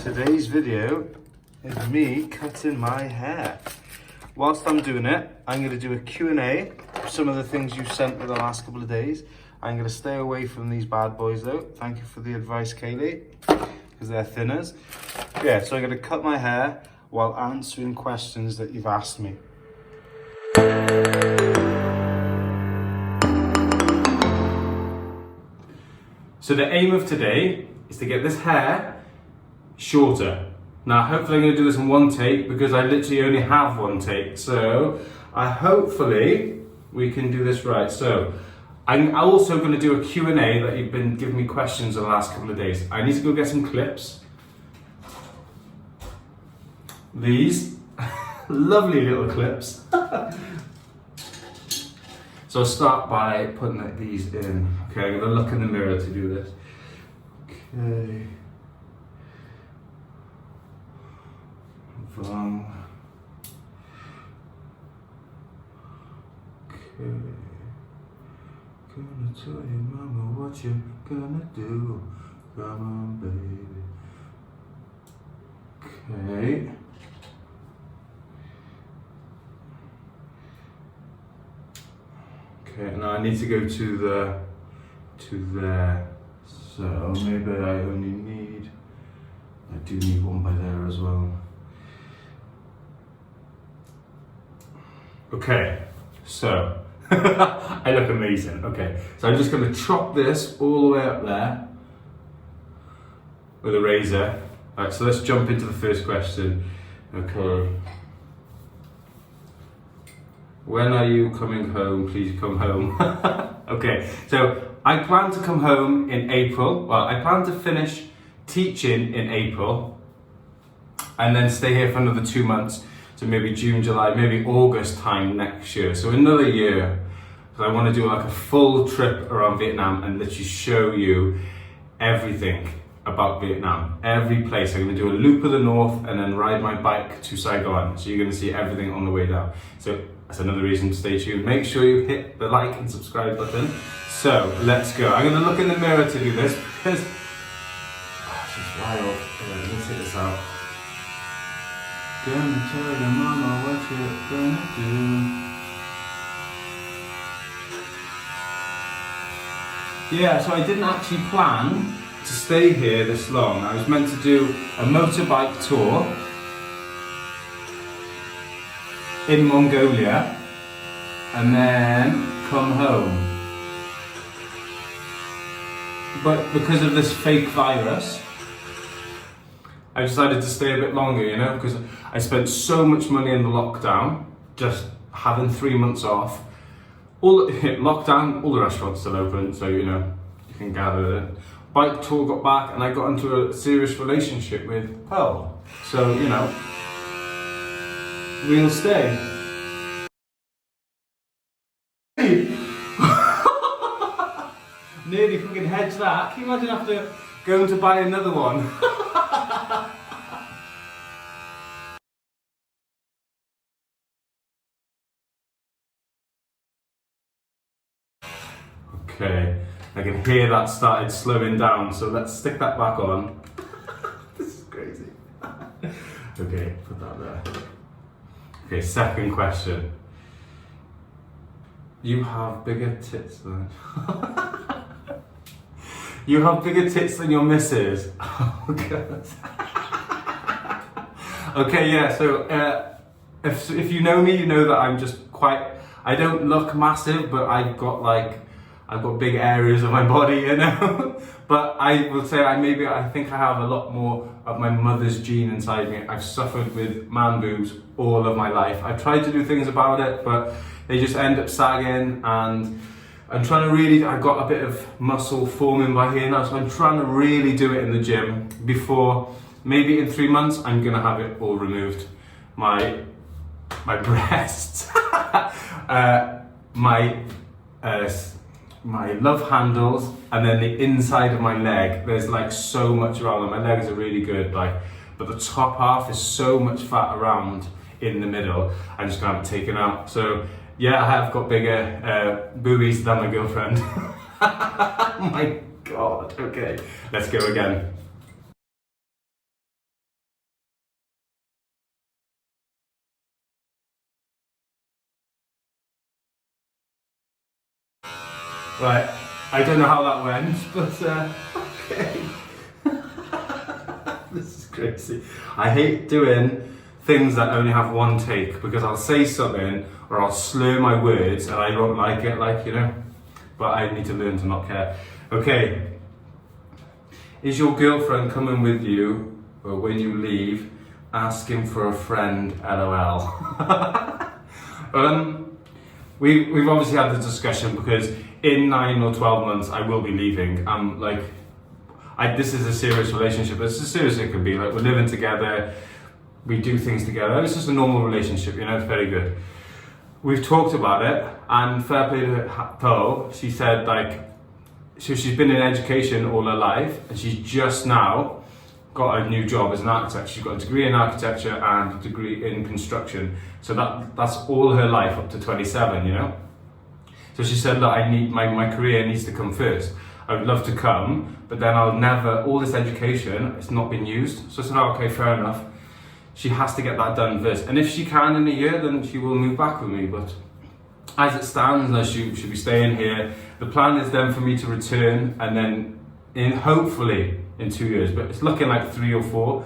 Today's video is me cutting my hair. Whilst I'm doing it, I'm going to do a Q&A of some of the things you've sent me the last couple of days. I'm going to stay away from these bad boys though. Thank you for the advice, Kaylee, because they're thinners. Yeah, so I'm going to cut my hair while answering questions that you've asked me. So the aim of today is to get this hair shorter. Now hopefully I'm going to do this in one take because I literally only have one take. So hopefully we can do this right. So I'm also going to do a Q&A that you've been giving me questions in the last couple of days. I need to go get some clips. These lovely little clips. So I'll start by putting these in. Okay, I'm going to look in the mirror to do this. Okay. Okay. Gonna tell your mama what you're gonna do. Come on, baby. Okay. Okay, now I need to go to there. So maybe I do need one by there as well. Okay, so I look amazing. Okay, so I'm just going to chop this all the way up there with a razor. Alright, so let's jump into the first question. Okay. When are you coming home? Please come home. Okay, so I plan to come home in April. Well, I plan to finish teaching in April and then stay here for another 2 months. So maybe June, July, maybe August time next year. So another year. So I want to do like a full trip around Vietnam and literally show you everything about Vietnam. Every place. I'm going to do a loop of the north and then ride my bike to Saigon. So you're going to see everything on the way down. So that's another reason to stay tuned. Make sure you hit the like and subscribe button. So let's go. I'm going to look in the mirror to do this because it's just wild. Yeah, let's hit this out. Gonna tell your mama what you're gonna do. Yeah, so I didn't actually plan to stay here this long. I was meant to do a motorbike tour in Mongolia and then come home. But because of this fake virus, I decided to stay a bit longer, you know, because I spent so much money in the lockdown, just having 3 months off. Lockdown, all the restaurants still open, so you know, you can gather it. Bike tour got back and I got into a serious relationship with Pearl. So, you know, we'll stay. Nearly fucking hedged that. Can you imagine after going to buy another one? Okay, I can hear that started slowing down, so let's stick that back on. This is crazy. Okay, put that there. Okay, second question. You have bigger tits than... You have bigger tits than your missus. Oh god. Okay, yeah, so if you know me, you know that I'm just quite... I don't look massive, but I've got big areas of my body, you know. But I will say I think I have a lot more of my mother's gene inside me. I've suffered with man boobs all of my life. I've tried to do things about it, but they just end up sagging, and I'm trying to I've got a bit of muscle forming by here now, so I'm trying to really do it in the gym before, maybe in 3 months, I'm gonna have it all removed. My breasts, my love handles, and then the inside of my leg. There's like so much around them. My legs are really good, but the top half is so much fat around in the middle. I'm just gonna have it taken out. So yeah, I have got bigger boobies than my girlfriend. Oh my god. Okay, let's go again. Right, I don't know how that went, but okay. This is crazy. I hate doing things that only have one take because I'll say something or I'll slur my words and I don't like it, like, you know. But I need to learn to not care. Okay. Is your girlfriend coming with you, or when you leave, asking for a friend, LOL? We've obviously had the discussion because in 9 or 12 months I will be leaving. This is a serious relationship. It's as serious as it could be. Like, we're living together, we do things together. It's just a normal relationship, you know. It's very good. We've talked about it, and fair play to her, though. She said, like, so she's been in education all her life, and she's just now got a new job as an architect. She's got a degree in architecture and a degree in construction. So that's all her life up to 27, you know. So she said, look, I need my career needs to come first. I would love to come, but then I'll never, all this education, it's not been used. So I said, oh, okay, fair enough. She has to get that done first. And if she can in a year, then she will move back with me. But as it stands, she should be staying here. The plan is then for me to return, and then hopefully in 2 years, but it's looking like 3 or 4.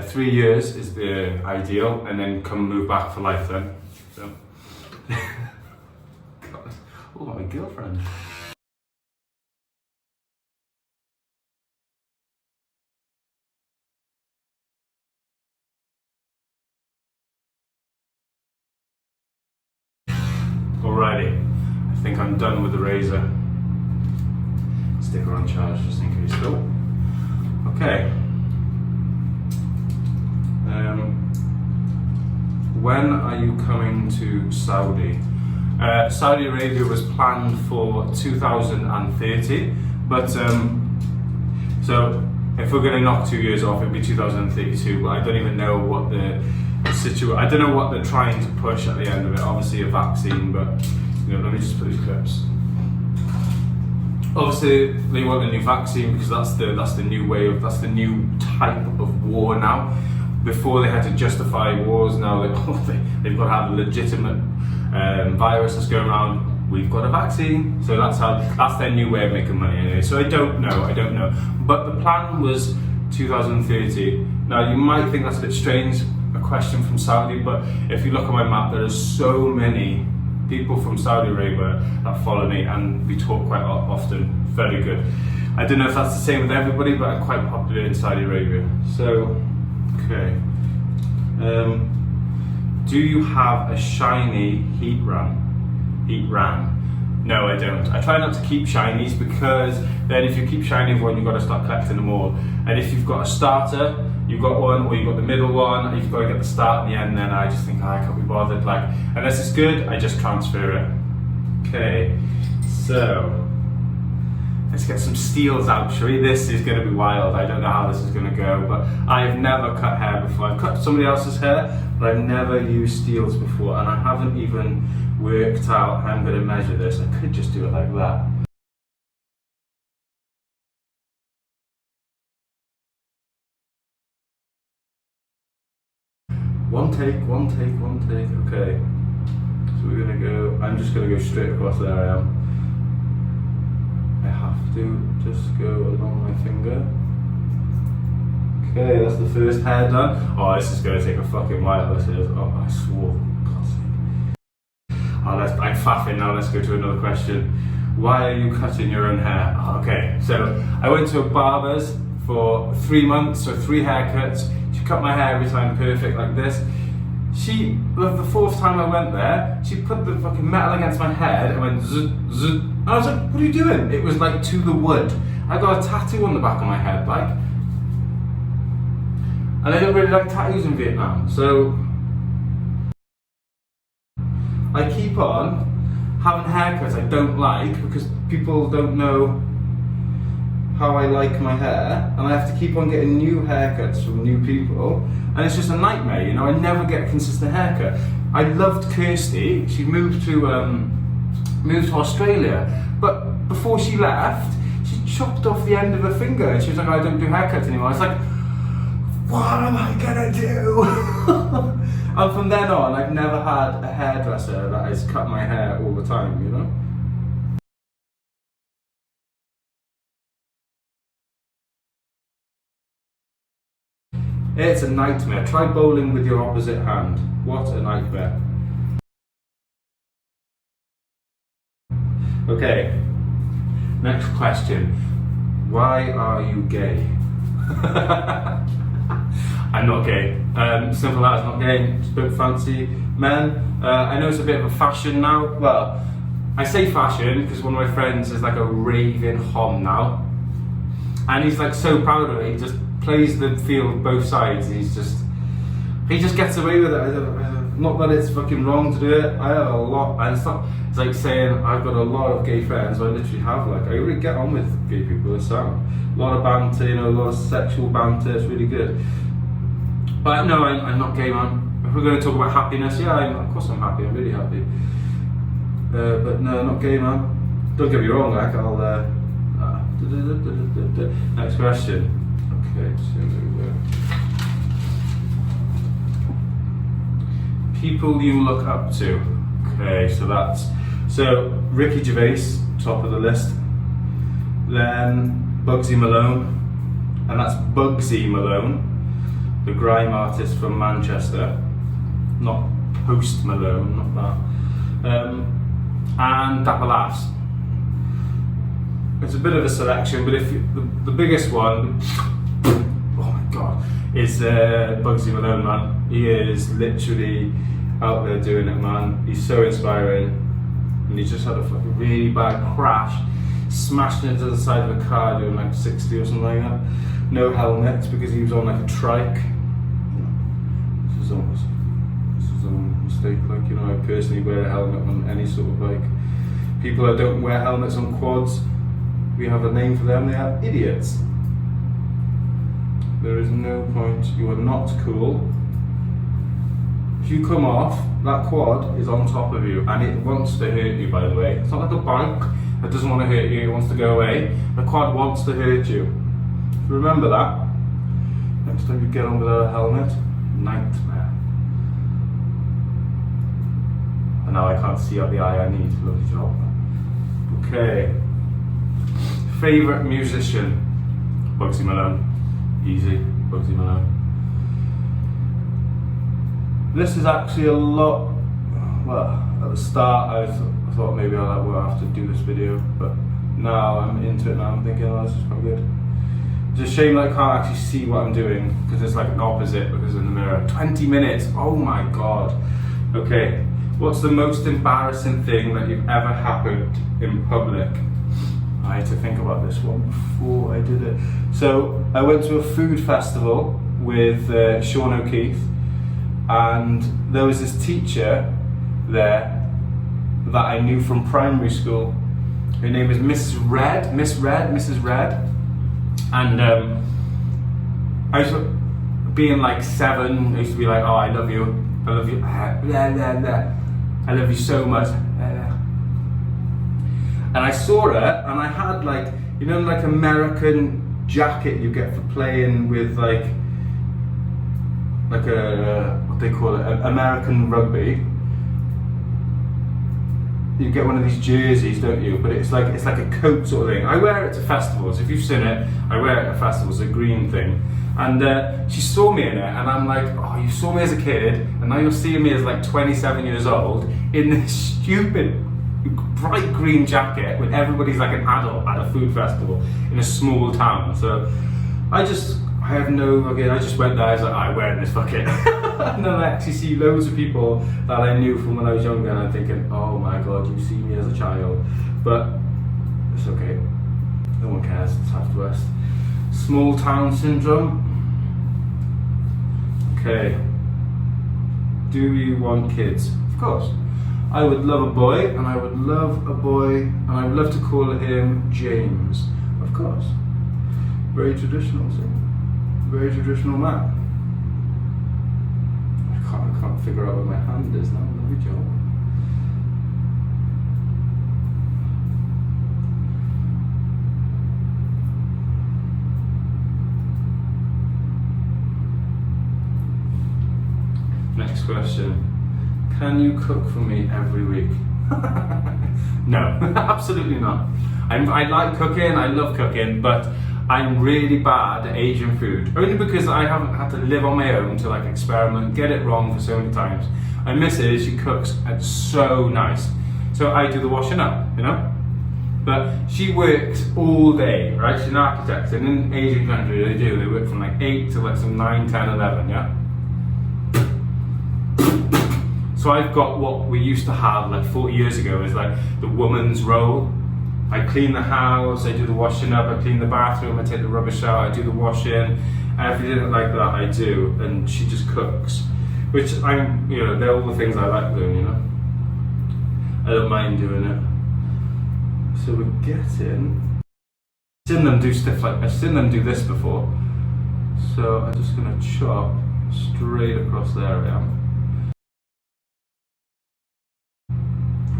3 years is the ideal, and then come move back for life then. So, God. Oh, my girlfriend. Alrighty, I think I'm done with the razor. Stick her on charge just in case though. Okay. When are you coming to Saudi? Saudi Arabia was planned for 2030, but so if we're going to knock 2 years off, it'd be 2032. But I don't even know what the situation. I don't know what they're trying to push at the end of it. Obviously a vaccine, but you know, let me just put these clips. Obviously they want a new vaccine because that's the new way of, that's the new type of war now. Before they had to justify wars, now they've got to have a legitimate virus that's going around. We've got a vaccine, so that's their new way of making money anyway. So I don't know. But the plan was 2030. Now you might think that's a bit strange, a question from Saudi, but if you look at my map, there are so many people from Saudi Arabia that follow me, and we talk quite often. Very good. I don't know if that's the same with everybody, but I'm quite popular in Saudi Arabia. So, okay. Do you have a shiny heat ram? No, I don't. I try not to keep shinies because then if you keep shiny one, you've got to start collecting them all. And if you've got a starter, you've got one, or you've got the middle one, you've got to get the start and the end, then I just think, I can't be bothered. Like, unless it's good, I just transfer it. Okay, so let's get some steels out, shall we? This is going to be wild. I don't know how this is going to go, but I've never cut hair before. I've cut somebody else's hair, but I've never used steels before, and I haven't even worked out how I'm going to measure this. I could just do it like that. One take, okay. So we're gonna go, I'm just gonna go straight across there. I am. I have to just go along my finger. Okay, that's the first hair done. Oh, this is gonna take a fucking while, this is. Oh, I swore. God's sake. Oh, I'm faffing now, let's go to another question. Why are you cutting your own hair? Oh, okay, so I went to a barber's for 3 months, so 3 haircuts. She cut my hair every time perfect like this. The 4th time I went there, she put the fucking metal against my head and went zzz, zzz. And I was like, what are you doing? It was like to the wood. I got a tattoo on the back of my head, like. And I don't really like tattoos in Vietnam, so I keep on having haircuts I don't like because people don't know how I like my hair, and I have to keep on getting new haircuts from new people, and it's just a nightmare, you know. I never get a consistent haircut. I loved Kirsty. She moved to Australia, but before she left, she chopped off the end of her finger, and she was like, I don't do haircuts anymore. I was like, what am I gonna do? And from then on, I've never had a hairdresser that has cut my hair all the time, you know. It's a nightmare. Try bowling with your opposite hand. What a nightmare. Okay, next question. Why are you gay? I'm not gay. Simple as, not gay. Just don't fancy men. I know it's a bit of a fashion now. Well, I say fashion because one of my friends is like a raving hom now, and he's like so proud of it. He just plays the field both sides. He just gets away with it. Not that it's fucking wrong to do it. I have a lot, and it's like saying I've got a lot of gay friends. I literally have, like, I really get on with gay people. It's a lot of banter, you know, a lot of sexual banter. It's really good. But no, I'm not gay, man. If we're going to talk about happiness, yeah, of course I'm happy. I'm really happy. But no, not gay, man. Don't get me wrong, like, I'll. Next question. Okay, so people you look up to. Okay, so Ricky Gervais, top of the list. Then Bugsy Malone, and that's Bugsy Malone, the grime artist from Manchester, not Post Malone, not that. And Dapper Laughs. It's a bit of a selection, but the biggest one, oh my god, is Bugsy Malone, man. He is literally out there doing it, man. He's so inspiring, and he just had a fucking really bad crash, smashed into the side of a car doing like 60 or something like that. No helmet because he was on like a trike. This is his own mistake. Like, you know, I personally wear a helmet on any sort of bike. People that don't wear helmets on quads, we have a name for them. They are idiots. There is no point. You are not cool. If you come off, that quad is on top of you, and it wants to hurt you, by the way. It's not like a bike that doesn't want to hurt you, it wants to go away. The quad wants to hurt you. Remember that. Next time you get on without a helmet, nightmare. And now I can't see out the eye I need. Lovely job. Okay. Favourite musician? Bugsy Malone. Easy. Bugsy Malone. This is actually a lot. Well, at the start I thought maybe I won't have to do this video, but now I'm into it now. I'm thinking, oh, this is quite good. It's a shame that I can't actually see what I'm doing because it's like an opposite because in the mirror. 20 minutes. Oh my god. Okay. What's the most embarrassing thing that you've ever happened in public? I had to think about this one before I did it. So I went to a food festival with Sean O'Keefe, and there was this teacher there that I knew from primary school. Her name was Mrs. Red, and I used to, being like 7, I used to be like, oh, I love you, I love you so much. And I saw her, and I had like, you know, like American jacket you get for playing with like a, what they call it, American rugby. You get one of these jerseys, don't you? But it's like a coat sort of thing. I wear it to festivals. If you've seen it, I wear it at festivals. A green thing. And she saw me in it, and I'm like, oh, you saw me as a kid, and now you're seeing me as like 27 years old in this stupid bright green jacket when everybody's like an adult at a food festival in a small town. So I just went there, I was like, I'm wearing this, fuck it. And then I actually see loads of people that I knew from when I was younger, and I'm thinking, oh my god, you see me as a child. But it's okay, no one cares, it's half the West. Small town syndrome. Okay, do you want kids? Of course. I would love a boy, and I would love to call him James. Of course. Very traditional, so. Very traditional man. I can't figure out where my hand is now. Lovely job. Next question. Can you cook for me every week? No, absolutely not. I like cooking, I love cooking, but I'm really bad at Asian food, only because I haven't had to live on my own to like experiment, get it wrong for so many times. I miss it, she cooks, it's so nice. So I do the washing up, you know? But she works all day, right? She's an architect, and in Asian countries they work from like 8 to like some 9, 10, 11, yeah? So I've got what we used to have like 40 years ago is like the woman's role. I clean the house, I do the washing up, I clean the bathroom, I take the rubbish out, I do the washing, everything like that I do, and she just cooks. Which I'm, you know, they're all the things I like doing, you know? I don't mind doing it. So we're getting, I've seen them do stuff like, I've seen them do this before. So I'm just gonna chop straight across there I am.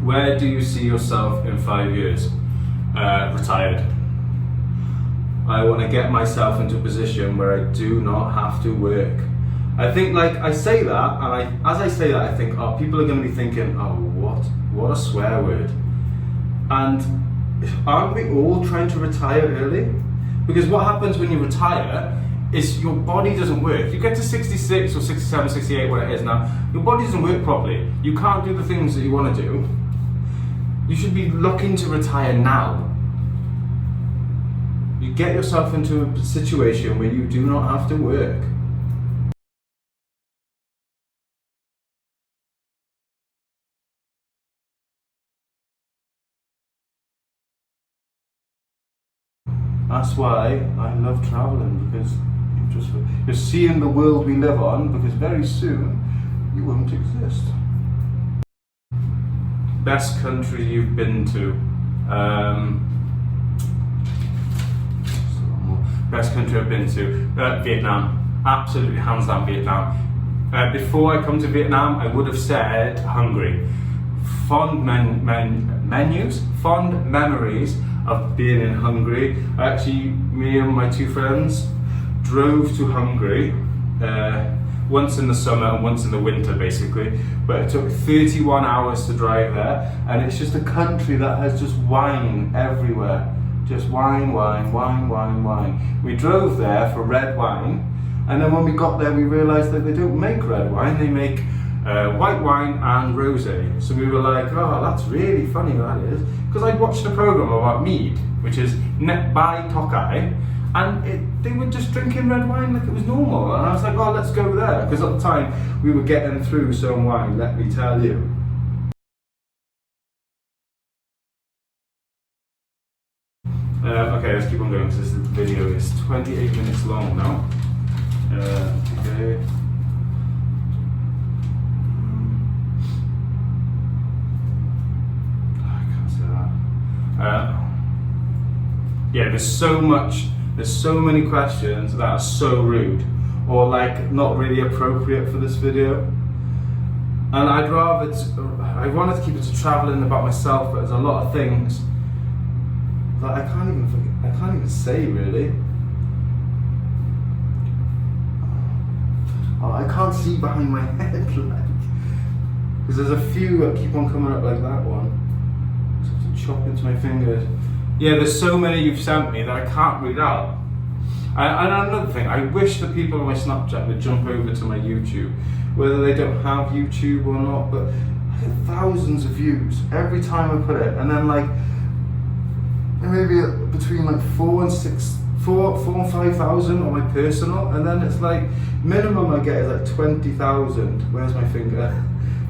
Where do you see yourself in 5 years? Retired. I want to get myself into a position where I do not have to work. I think, like, I say that, and as I say that, I think, oh, people are going to be thinking, oh, what a swear word. And aren't we all trying to retire early? Because what happens when you retire is your body doesn't work. You get to 66 or 67, 68, what it is now, your body doesn't work properly. You can't do the things that you want to do. You should be looking to retire now. You get yourself into a situation where you do not have to work. That's why I love traveling, because you're seeing the world we live on, because very soon you won't exist. Best country you've been to? Best country I've been to? Vietnam. Absolutely, hands down, Vietnam. Before I come to Vietnam, I would have said Hungary. Fond memories of being in Hungary. Actually, me and my 2 friends drove to Hungary once in the summer and once in the winter, basically. But it took 31 hours to drive there, and it's just a country that has just wine everywhere. Just wine, wine, wine, wine, wine. We drove there for red wine, and then when we got there, we realised that they don't make red wine, they make white wine and rosé. So we were like, oh, that's really funny, that is. Because I'd watched a program about mead, which is Net by Tokai, and they were just drinking red wine like it was normal. And I was like, oh, let's go there. Because at the time, we were getting through some wine, let me tell you. Okay, let's keep on going because this video is 28 minutes long now. Okay. I can't say that. Yeah, there's so many questions that are so rude or like not really appropriate for this video. And I wanted to keep it to traveling about myself, but there's a lot of things that I can't even say really. Oh, I can't see behind my head, like, because there's a few that keep on coming up like that one. I just have to chop into my fingers. Yeah, there's so many you've sent me that I can't read out. And another thing, I wish the people on my Snapchat would jump over to my YouTube, whether they don't have YouTube or not, but I get thousands of views every time I put it, and then like maybe between like 4 and 5,000 on my personal, and then it's like minimum I get is like 20,000. Where's my finger?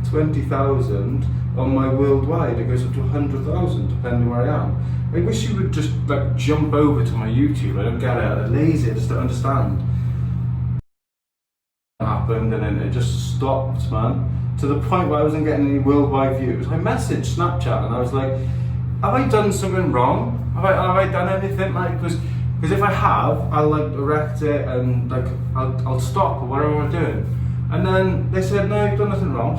20,000 on my worldwide. It goes up to 100,000 depending where I am. I wish you would just like jump over to my YouTube. I don't get it. I'm lazy. I just don't understand. It happened, and then it just stopped, man. To the point where I wasn't getting any worldwide views. I messaged Snapchat and I was like, have I done something wrong? Have I done anything? Like, because if I have, I'll like erect it and like I'll stop or whatever I'm doing. And then they said, no, you've done nothing wrong.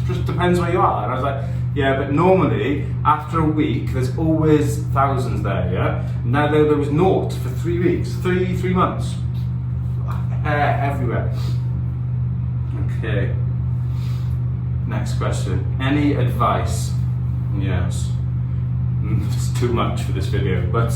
It just depends where you are. And I was like, yeah, but normally after a week, there's always thousands there, yeah? Now there was naught for 3 weeks, three months. Everywhere. Okay. Next question. Any advice? Yes. It's too much for this video, but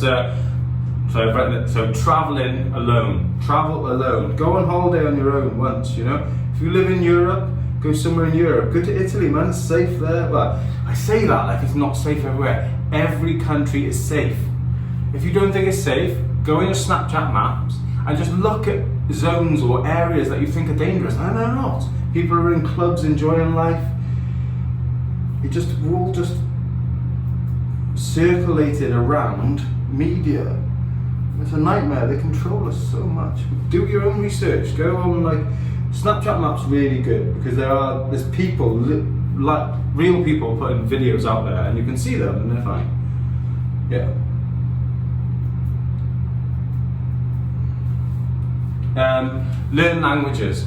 So traveling alone, travel alone, go on holiday on your own once, you know. If you live in Europe, go somewhere in Europe, go to Italy, man, it's safe there. Well, I say that like it's not safe everywhere. Every country is safe. If you don't think it's safe, go in your Snapchat maps and just look at zones or areas that you think are dangerous, and they're not. People are in clubs enjoying life. We're all just circulated around media. It's a nightmare. They control us so much. Do your own research. Go on, like, Snapchat Map's really good because there's people, like real people, putting videos out there, and you can see them, and they're fine. Yeah. Learn languages.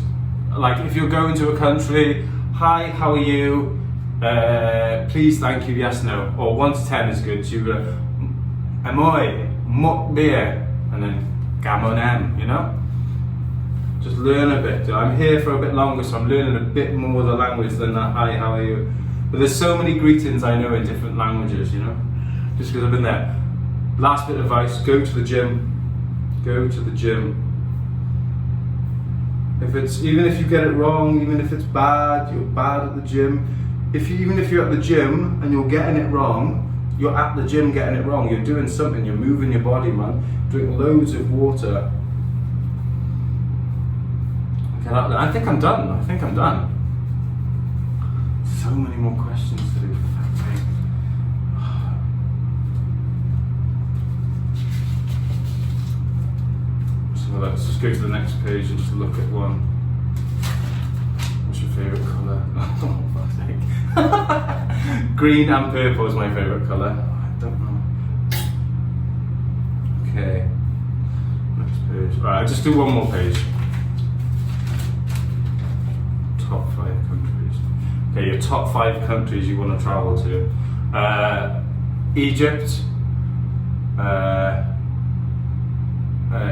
Like if you're going to a country, hi, how are you? Please, thank you, yes, no. Or 1 to 10 is good. So you go, amoy, mok beer, and then gamonem, you know? Just learn a bit. I'm here for a bit longer, so I'm learning a bit more of the language than that, hi, how are you? But there's so many greetings I know in different languages, you know? Just because I've been there. Last bit of advice, go to the gym. Go to the gym. Even if you get it wrong, even if it's bad, you're bad at the gym. Even if you're at the gym and you're getting it wrong, you're at the gym getting it wrong. You're doing something, you're moving your body, man. Drink loads of water. Okay, I think I'm done. So many more questions to do. So let's just go to the next page and just look at one. What's your favourite colour? Oh, fuck's sake. Green and purple is my favourite colour. I don't know. Okay. Next page. Right, I'll just do one more page. Top 5 countries. Okay, your top 5 countries you want to travel to. Egypt.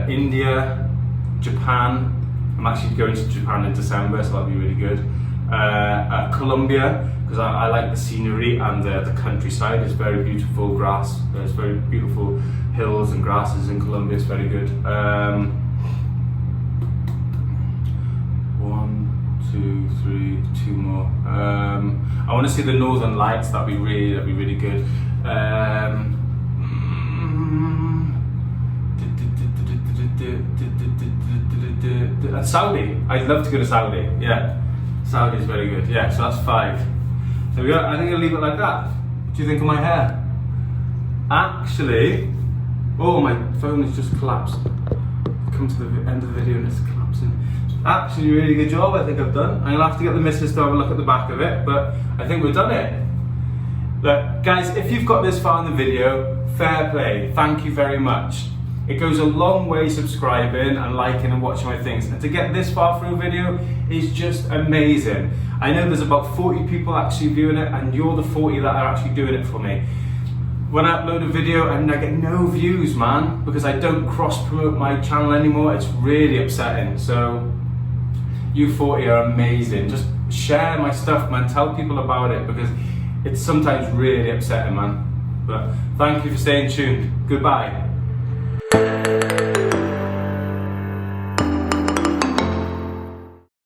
India, Japan. I'm actually going to Japan in December, so that'll be really good. Colombia, because I like the scenery and the countryside. It's very beautiful grass. There's very beautiful hills and grasses in Colombia. It's very good. 1, 2, 3, 2 more. I want to see the Northern Lights. That'd be really good. Saudi. I'd love to go to Saudi. Yeah, Saudi is very good. Yeah, so that's 5. There we go. I think I'll leave it like that. What do you think of my hair? Actually, oh, my phone has just collapsed. Come to the end of the video and it's collapsing. Actually, really good job. I think I've done. I'm gonna have to get the missus to have a look at the back of it, but I think we've done it. Look, guys, if you've got this far in the video, fair play. Thank you very much. It goes a long way subscribing and liking and watching my things. And to get this far through a video is just amazing. I know there's about 40 people actually viewing it, and you're the 40 that are actually doing it for me. When I upload a video and I get no views, man, because I don't cross-promote my channel anymore, it's really upsetting. So, you 40 are amazing. Just share my stuff, man. Tell people about it, because it's sometimes really upsetting, man. But thank you for staying tuned. Goodbye.